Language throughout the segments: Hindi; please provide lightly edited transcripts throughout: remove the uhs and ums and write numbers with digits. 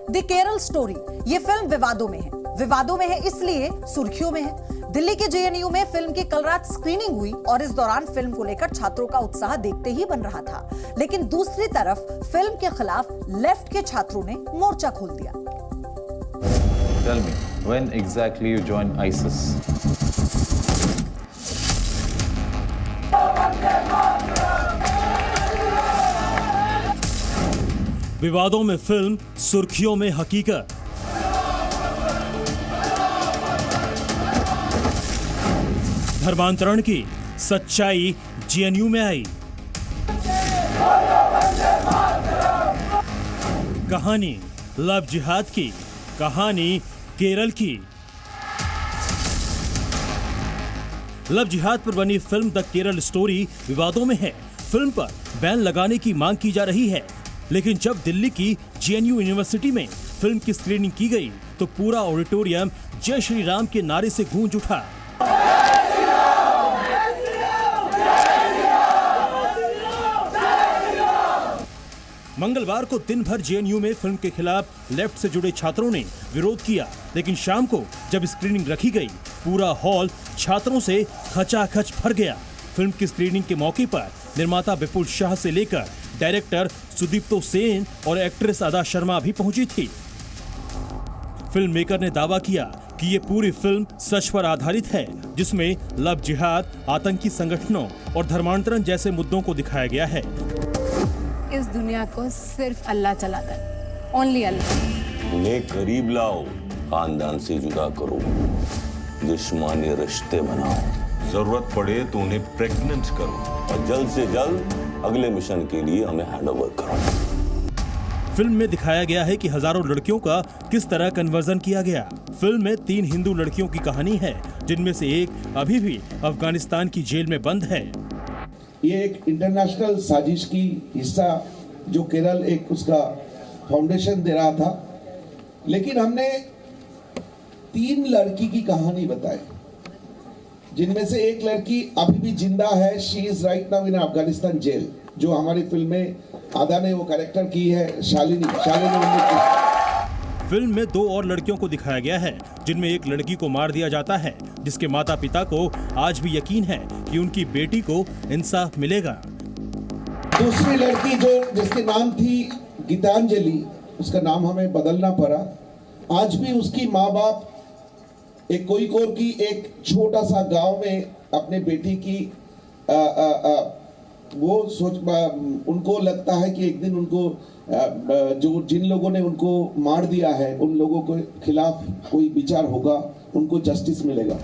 द केरल स्टोरी ये फिल्म विवादों में है। विवादों में है इसलिए सुर्खियों में है। दिल्ली के जेएनयू में फिल्म की कल रात स्क्रीनिंग हुई और इस दौरान फिल्म को लेकर छात्रों का उत्साह देखते ही बन रहा था, लेकिन दूसरी तरफ फिल्म के खिलाफ लेफ्ट के छात्रों ने मोर्चा खोल दिया। Tell me, when exactly you joined ISIS? विवादों में फिल्म, सुर्खियों में हकीकत। धर्मांतरण की सच्चाई जेएनयू में आई। कहानी लव जिहाद की, कहानी केरल की। लव जिहाद पर बनी फिल्म द केरल स्टोरी विवादों में है। फिल्म पर बैन लगाने की मांग की जा रही है, लेकिन जब दिल्ली की जेएनयू यूनिवर्सिटी में फिल्म की स्क्रीनिंग की गई तो पूरा ऑडिटोरियम जय श्री राम के नारे से गूंज उठा। मंगलवार को दिन भर जेएनयू में फिल्म के खिलाफ लेफ्ट से जुड़े छात्रों ने विरोध किया, लेकिन शाम को जब स्क्रीनिंग रखी गई पूरा हॉल छात्रों से खचाखच भर गया। फिल्म की स्क्रीनिंग के मौके पर निर्माता विपुल शाह से लेकर डायरेक्टर सुदीप्तो सेन और एक्ट्रेस अदा शर्मा भी पहुंची थी। फिल्म मेकर ने दावा किया कि ये पूरी फिल्म सच पर आधारित है, जिसमें लव जिहाद, आतंकी संगठनों और धर्मांतरण जैसे मुद्दों को दिखाया गया है। इस दुनिया को सिर्फ अल्लाह चलाता है, ओनली अल्लाह। उन्हें करीब लाओ, खानदान से जुदा करो, दुश्मनी रिश्ते बनाओ, जरूरत पड़े तो उन्हें प्रेग्नेंट करो और जल्द से जल्द अगले मिशन के लिए हमें हैंडओवर करो। फिल्म में दिखाया गया है कि हजारों लड़कियों का किस तरह कन्वर्जन किया गया। फिल्म में 3 हिंदू लड़कियों की कहानी है, जिनमें से एक अभी भी अफगानिस्तान की जेल में बंद है। ये एक इंटरनेशनल साजिश की हिस्सा जो केरल एक उसका फाउंडेशन दे रहा था, लेकिन हमने 3 लड़की की कहानी बताई, जिनमें से एक लड़की अभी भी जिंदा है। She is right now in Afghanistan jail. जो हमारी फिल्म में आदा ने वो कैरेक्टर की है, शालिनी फिल्म में 2 और लड़कियों को दिखाया गया है, जिनमें एक लड़की को मार दिया जाता है, जिसके माता पिता को आज भी यकीन है कि उनकी बेटी को इंसाफ मिलेगा। दूसरी लड़की जिसके नाम थी गीतांजलि, उसका नाम हमें बदलना पड़ा। आज भी उसकी माँ बाप एक कोईकोर की एक छोटा सा गांव में अपने बेटी की उनको लगता है कि एक दिन उनको जिन लोगों ने उनको मार दिया है उन लोगों के खिलाफ कोई विचार होगा, उनको जस्टिस मिलेगा।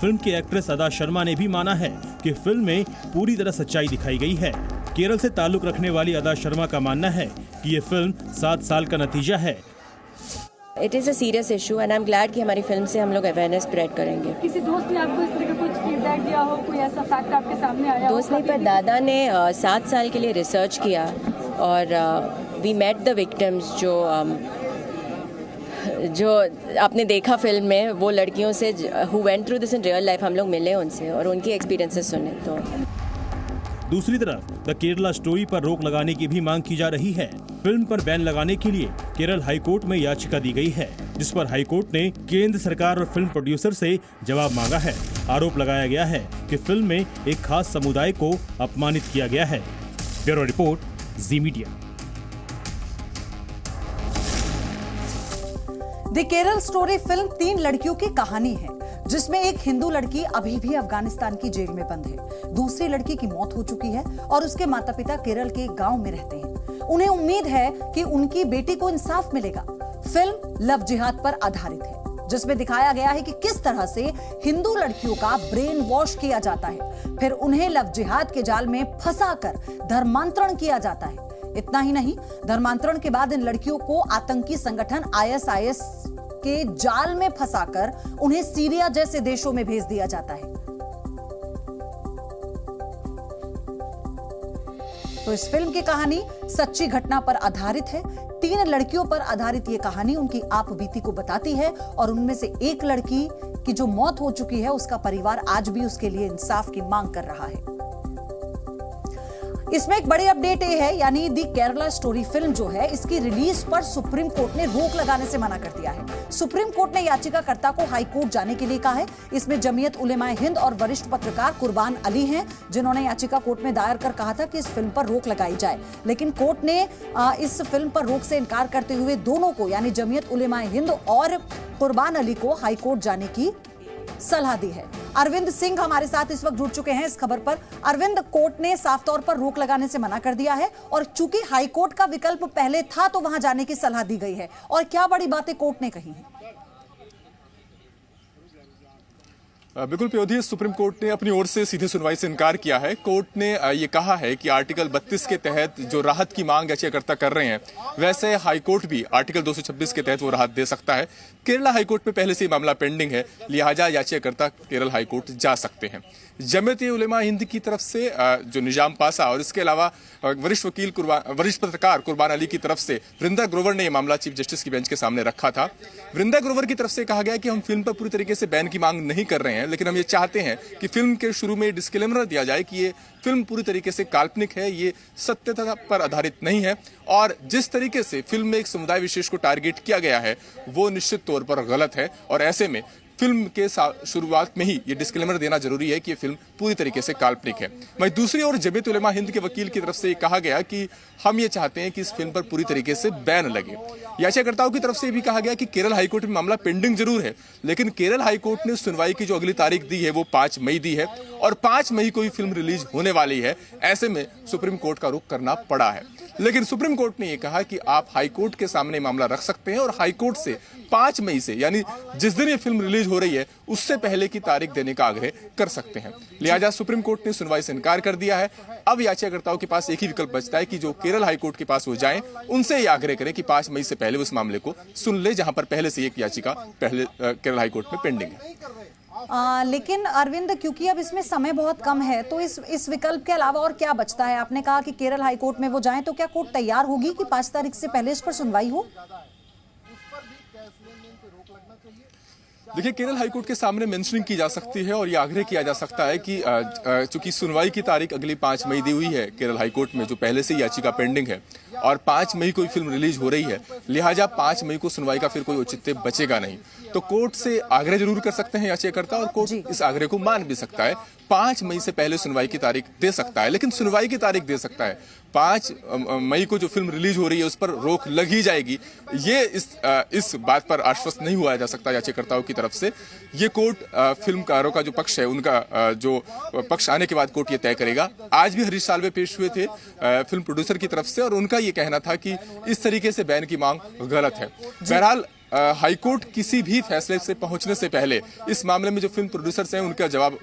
फिल्म की एक्ट्रेस अदा शर्मा ने भी माना है कि फिल्म में पूरी तरह सच्चाई दिखाई गई है। केरल से ताल्लुक रखने वाली अदा शर्मा का मानना है कि ये फिल्म 7 साल का नतीजा है। It is a serious issue and I am glad कि हमारी फिल्म से हम लोग अवेयरनेस स्प्रेड करेंगे। किसी दोस्त ने आपको इस तरह का कुछ फीडबैक दिया हो, कोई ऐसा फैक्ट आपके सामने आया? दोस्त नहीं, पर दादा ने 7 साल के लिए रिसर्च किया और वी मेट द विक्टिम्स जो आपने देखा फिल्म में, वो लड़कियों से who went through this in real life, हम लोग मिले उनसे और उनके एक्सपीरियंसेस सुने। तो दूसरी तरफ द केरला स्टोरी पर रोक लगाने की भी मांग की जा रही है। फिल्म पर बैन लगाने के लिए केरल हाईकोर्ट में याचिका दी गई है, जिस पर हाईकोर्ट ने केंद्र सरकार और फिल्म प्रोड्यूसर से जवाब मांगा है। आरोप लगाया गया है कि फिल्म में एक खास समुदाय को अपमानित किया गया है। Bureau report, Zee media. The Kerala story film 3 लड़कियों की कहानी है, जिसमें एक हिंदू लड़की अभी भी अफगानिस्तान की जेल में बंद है। दूसरी लड़की की मौत हो चुकी है और उसके माता पिता केरल के गांव में रहते हैं। उन्हें उम्मीद है कि उनकी बेटी को इंसाफ मिलेगा। फिल्म लव जिहाद पर आधारित है, जिसमें दिखाया गया है कि किस तरह से हिंदू लड़कियों का ब्रेन वॉश किया जाता है, फिर उन्हें लव जिहाद के जाल में फंसाकर धर्मांतरण किया जाता है। इतना ही नहीं, धर्मांतरण के बाद इन लड़कियों को आतंकी संगठन ISIS के जाल में फंसाकर उन्हें सीरिया जैसे देशों में भेज दिया जाता है। तो इस फिल्म की कहानी सच्ची घटना पर आधारित है। 3 लड़कियों पर आधारित ये कहानी उनकी आप बीती को बताती है और उनमें से एक लड़की की जो मौत हो चुकी है, उसका परिवार आज भी उसके लिए इंसाफ की मांग कर रहा है। इसमें एक बड़ी अपडेट ये है, यानी दी केरला स्टोरी फिल्म जो है, इसकी रिलीज पर सुप्रीम कोर्ट ने रोक लगाने से मना कर दिया है। सुप्रीम कोर्ट ने याचिकाकर्ता को हाई कोर्ट जाने के लिए कहा है। इसमें जमीयत उलेमाए हिंद और वरिष्ठ पत्रकार कुर्बान अली हैं, जिन्होंने याचिका कोर्ट में दायर कर कहा था कि इस फिल्म पर रोक लगाई जाए, लेकिन कोर्ट ने इस फिल्म पर रोक से इनकार करते हुए दोनों को, यानी जमीयत उलेमाए हिंद और कुर्बान अली को हाई कोर्ट जाने की सलाह दी है। अरविंद सिंह हमारे साथ इस वक्त जुड़ चुके हैं इस खबर पर। अरविंद, कोर्ट ने साफ तौर पर रोक लगाने से मना कर दिया है और चूंकि हाई कोर्ट का विकल्प पहले था तो वहां जाने की सलाह दी गई है, और क्या बड़ी बातें कोर्ट ने कही हैं? बिल्कुल प्योधी, सुप्रीम कोर्ट ने अपनी ओर से सीधे सुनवाई से इनकार किया है। कोर्ट ने ये कहा है कि आर्टिकल 32 के तहत जो राहत की मांग याचिकाकर्ता कर रहे हैं, वैसे हाई कोर्ट भी आर्टिकल 226 के तहत वो राहत दे सकता है। केरला हाई कोर्ट में पहले से ही मामला पेंडिंग है, लिहाजा याचिकाकर्ता केरल हाई कोर्ट जा सकते हैं। जमीयत उलेमा हिंद की तरफ से जो निजाम पासा और इसके अलावा वरिष्ठ पत्रकार कुर्बान अली की तरफ से वृंदा ग्रोवर ने यह मामला चीफ जस्टिस की बेंच के सामने रखा था। वृंदा ग्रोवर की तरफ से कहा गया कि हम फिल्म पर पूरी तरीके से बैन की मांग नहीं कर रहे हैं, लेकिन हम ये चाहते हैं कि फिल्म के शुरू में डिस्क्लेमर दिया जाए कि ये फिल्म पूरी तरीके से काल्पनिक है, ये सत्यता पर आधारित नहीं है, और जिस तरीके से फिल्म में एक समुदाय विशेष को टारगेट किया गया है वो निश्चित तौर पर गलत है, और ऐसे में फिल्म के शुरुआत में ही ये डिस्क्लेमर देना जरूरी है कि ये फिल्म पूरी तरीके से काल्पनिक है। वहीं दूसरी ओर जमीयत उलेमा हिंद के वकील की तरफ से कहा गया कि हम ये चाहते हैं कि इस फिल्म पर पूरी तरीके से बैन लगे। याचिकाकर्ताओं की तरफ से भी कहा गया कि केरल हाईकोर्ट में मामला पेंडिंग जरूर है, लेकिन केरल हाईकोर्ट ने सुनवाई की जो अगली तारीख दी है वो 5 मई दी है, और 5 मई को ही फिल्म रिलीज होने वाली है। ऐसे में सुप्रीम कोर्ट का रुख करना पड़ा है, लेकिन सुप्रीम कोर्ट ने यह कहा कि आप हाई कोर्ट के सामने मामला रख सकते हैं और हाई कोर्ट से 5 मई से, यानी जिस दिन ये फिल्म रिलीज हो रही है उससे पहले की तारीख देने का आग्रह कर सकते हैं। लिहाजा सुप्रीम कोर्ट ने सुनवाई से इनकार कर दिया है। अब याचिकाकर्ताओं के पास एक ही विकल्प बचता है कि जो केरल हाई कोर्ट के पास वो जाएं, उनसे ये आग्रह करें कि 5 मई से पहले उस मामले को सुन ले, जहां पर पहले से एक याचिका पहले केरल हाई कोर्ट में पेंडिंग है। लेकिन अरविंद, क्योंकि अब इसमें समय बहुत कम है, तो इस विकल्प के अलावा और क्या बचता है? आपने कहा कि केरल हाई कोर्ट में वो जाएं, तो क्या कोर्ट तैयार होगी कि 5 तारीख से पहले इस पर सुनवाई हो? देखिए, केरल हाईकोर्ट के सामने मेंशनिंग की जा सकती है और ये आग्रह किया जा सकता है कि चूंकि सुनवाई की तारीख अगली 5 मई दी हुई है केरल हाईकोर्ट में, जो पहले से याचिका पेंडिंग है, और 5 मई को फिल्म रिलीज हो रही है, लिहाजा 5 मई को सुनवाई का फिर कोई औचित्य बचेगा नहीं। तो कोर्ट से आग्रह जरूर कर सकते हैं याचिकाकर्ता, और कोर्ट इस आग्रह को मान भी सकता है। 5 मई से पहले सुनवाई की तारीख दे सकता है, लेकिन सुनवाई की तारीख दे सकता है। 5 मई को जो फिल्म रिलीज हो रही है उस पर रोक लगी जाएगी, ये इस बात पर आश्वस्त नहीं हुआ जा सकता याचिकाकर्ताओं की तरफ से। ये कोर्ट फिल्मकारों का जो पक्ष है, उनका जो पक्ष आने के बाद कोर्ट ये तय करेगा। आज भी हरीश साल्वे पेश हुए थे फिल्म प्रोड्यूसर की तरफ से, और उनका ये कहना था कि इस तरीके से बैन की मांग गलत है। बहरहाल हाईकोर्ट किसी भी फैसले से पहुंचने से पहले इस मामले में जो फिल्म प्रोड्यूसर्स हैं उनका जवाब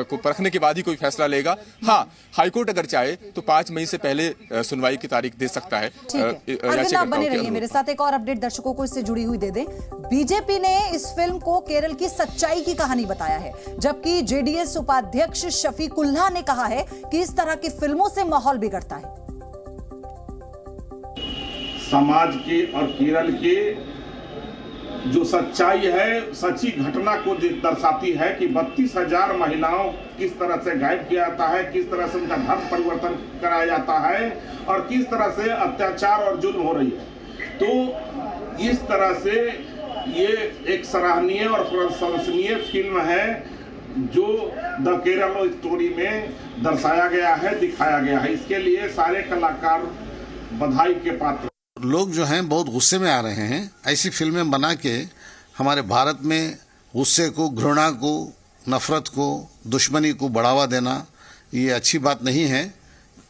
को परखने के बाद ही कोई फैसला लेगा। हाँ, हाईकोर्ट अगर चाहे तो 5 मई से पहले सुनवाई की तारीख दे सकता है। अरविंद, आप बने रहिए मेरे साथ। एक और अपडेट दर्शकों को इससे जुड़ी हुई दे दें। बीजेपी ने इस फिल्म को केरल की सच्चाई की कहानी बताया है, जबकि जेडीएस उपाध्यक्ष शफीकुल्लाह ने कहा है कि इस तरह की फिल्मों से माहौल बिगड़ता है। समाज के और केरल के जो सच्चाई है, सच्ची घटना को दर्शाती है कि 32,000 महिलाओं किस तरह से गायब किया जाता है, किस तरह से उनका धर्म परिवर्तन कराया जाता है, और किस तरह से अत्याचार और जुल्म हो रही है। तो इस तरह से ये एक सराहनीय और प्रशंसनीय फिल्म है जो द केरल स्टोरी में दर्शाया गया है, दिखाया गया है। इसके लिए सारे कलाकार बधाई के पात्र। लोग जो हैं बहुत गुस्से में आ रहे हैं। ऐसी फिल्में बना के हमारे भारत में गुस्से को, घृणा को, नफरत को, दुश्मनी को बढ़ावा देना ये अच्छी बात नहीं है,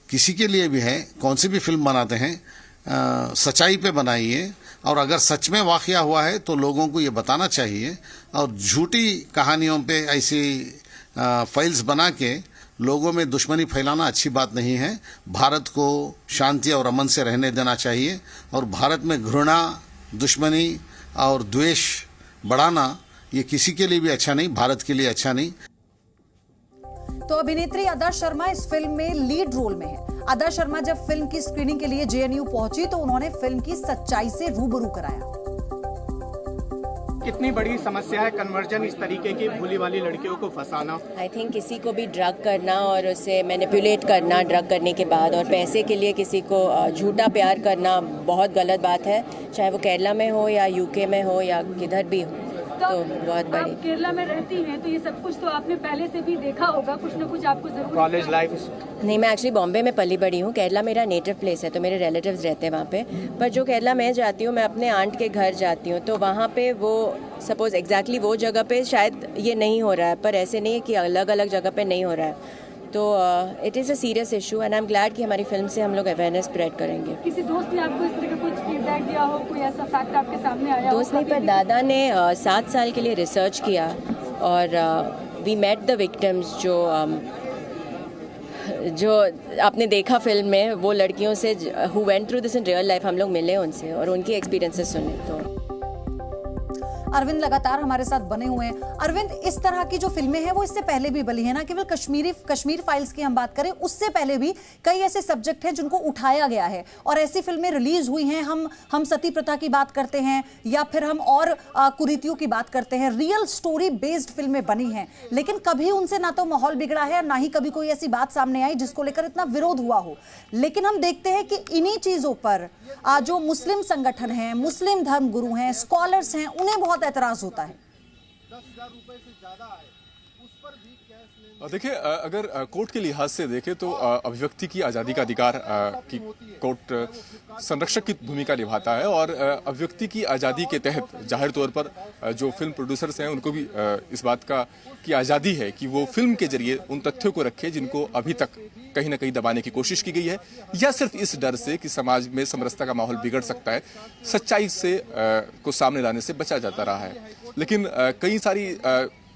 किसी के लिए भी है। कौन सी भी फिल्म बनाते हैं सच्चाई पे बनाइए, और अगर सच में वाकया हुआ है तो लोगों को ये बताना चाहिए, और झूठी कहानियों पे ऐसी फाइल्स बना के लोगों में दुश्मनी फैलाना अच्छी बात नहीं है। भारत को शांति और अमन से रहने देना चाहिए, और भारत में घृणा, दुश्मनी और द्वेष बढ़ाना ये किसी के लिए भी अच्छा नहीं, भारत के लिए अच्छा नहीं। तो अभिनेत्री अदा शर्मा इस फिल्म में लीड रोल में है। अदा शर्मा जब फिल्म की स्क्रीनिंग के लिए जेएनयू पहुंची तो उन्होंने फिल्म की सच्चाई से रूबरू कराया। कितनी बड़ी समस्या है कन्वर्जन इस तरीके की भोली वाली लड़कियों को फंसाना? आई थिंक किसी को भी ड्रग करना और उसे मैनिपुलेट करना ड्रग करने के बाद और पैसे के लिए किसी को झूठा प्यार करना बहुत गलत बात है, चाहे वो केरला में हो या यूके में हो या किधर भी हो। तो बहुत बड़ी। आप केरला में रहती हैं तो ये सब कुछ तो आपने पहले से भी देखा होगा, कुछ ना कुछ आपको जरूर। College life? नहीं, मैं एक्चुअली बॉम्बे में पली बड़ी हूँ। केरला मेरा नेटिव प्लेस है, तो मेरे रिलेटिव्स रहते हैं वहाँ पे। पर जो केरला मैं जाती हूँ, मैं अपने आंट के घर जाती हूँ, तो वहाँ पे वो सपोज एग्जैक्टली वो जगह पे शायद ये नहीं हो रहा है, पर ऐसे नहीं है कि अलग अलग जगह पे नहीं हो रहा है। तो it is a serious issue and I am glad कि हमारी फिल्म से हम लोग अवेयरनेस स्प्रेड करेंगे। किसी दोस्त ने आपको इस तरह का कुछ फीडबैक दिया हो, कोई ऐसा फैक्ट आपके सामने आया हो? दोस्त नहीं, पर दादा ने 7 साल के लिए रिसर्च किया और वी मेट द विक्टिम्स जो आपने देखा फिल्म में, वो लड़कियों से who went through this in real life, हम लोग मिले उनसे और उनकी एक्सपीरियंसेस सुने। तो अरविंद लगातार हमारे साथ बने हुए हैं। अरविंद, इस तरह की जो फिल्में हैं वो इससे पहले भी बनी है ना, केवल कश्मीर फाइल्स की हम बात करें, उससे पहले भी कई ऐसे सब्जेक्ट हैं जिनको उठाया गया है और ऐसी फिल्में रिलीज हुई हैं। हम सती प्रथा की बात करते हैं या फिर हम और कुरीतियों की बात करते हैं, रियल स्टोरी बेस्ड फिल्में बनी हैं, लेकिन कभी उनसे ना तो माहौल बिगड़ा है, ना ही कभी कोई ऐसी बात सामने आई जिसको लेकर इतना विरोध हुआ हो। लेकिन हम देखते हैं कि इन्हीं चीजों पर जो मुस्लिम संगठन हैं, मुस्लिम धर्मगुरु हैं, स्कॉलर्स हैं, उन्हें बहुत एतराज होता है। देखिए, अगर कोर्ट के लिहाज से देखें तो अभिव्यक्ति की आज़ादी का अधिकार की कोर्ट संरक्षक की भूमिका निभाता है और अभिव्यक्ति की आज़ादी के तहत जाहिर तौर पर जो फिल्म प्रोड्यूसर्स हैं उनको भी इस बात की आज़ादी है कि वो फिल्म के जरिए उन तथ्यों को रखे जिनको अभी तक कहीं ना कहीं दबाने की कोशिश की गई है, या सिर्फ इस डर से कि समाज में समरसता का माहौल बिगड़ सकता है, सच्चाई से को सामने लाने से बचा जाता रहा है। लेकिन कई सारी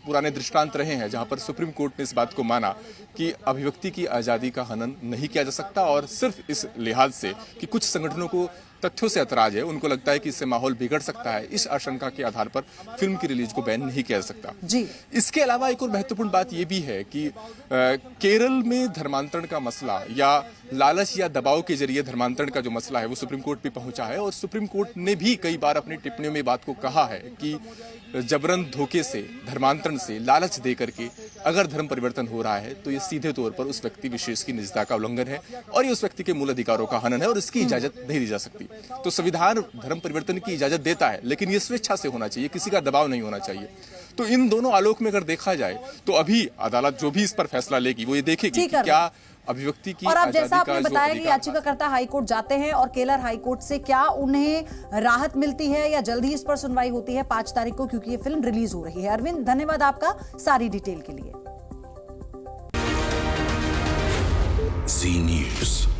पुराने दृष्टांत रहे हैं जहां पर सुप्रीम कोर्ट ने इस बात को माना कि अभिव्यक्ति की आज़ादी का हनन नहीं किया जा सकता, और सिर्फ इस लिहाज से कि कुछ संगठनों को तथ्यों से ऐतराज है, उनको लगता है कि इससे माहौल बिगड़ सकता है, इस आशंका के आधार पर फिल्म की रिलीज को बैन नहीं किया जा सकता जी। इसके अलावा एक और महत्वपूर्ण बात यह भी है कि केरल में धर्मांतरण का मसला या लालच या दबाव के जरिए धर्मांतरण का जो मसला है वो सुप्रीम कोर्ट पे पहुंचा है, और सुप्रीम कोर्ट ने भी कई बार अपनी टिप्पणियों में बात को कहा है कि जबरन धोखे से, धर्मांतरण से, लालच दे करके अगर धर्म परिवर्तन हो रहा है तो ये सीधे तौर पर उस व्यक्ति विशेष की निजता का उल्लंघन है और ये उस व्यक्ति के मूल अधिकारों का हनन है और इसकी इजाजत नहीं दी जा सकती। तो संविधान धर्म परिवर्तन की इजाजत देता है, लेकिन ये स्वेच्छा से होना चाहिए, किसी का दबाव नहीं होना चाहिए। तो इन दोनों आलोक में अगर देखा जाए तो अभी अदालत जो भी इस पर फैसला लेगी वो ये देखेगी कि क्या अभिव्यक्ति की और अब जैसा आपने बताया कि याचिकाकर्ता हाईकोर्ट जाते हैं और केरल हाईकोर्ट से क्या उन्हें राहत मिलती है या जल्द ही इस पर सुनवाई होती है 5 तारीख को, क्योंकि ये फिल्म रिलीज हो रही है। अरविंद, धन्यवाद आपका सारी डिटेल के लिए। जी न्यूज़।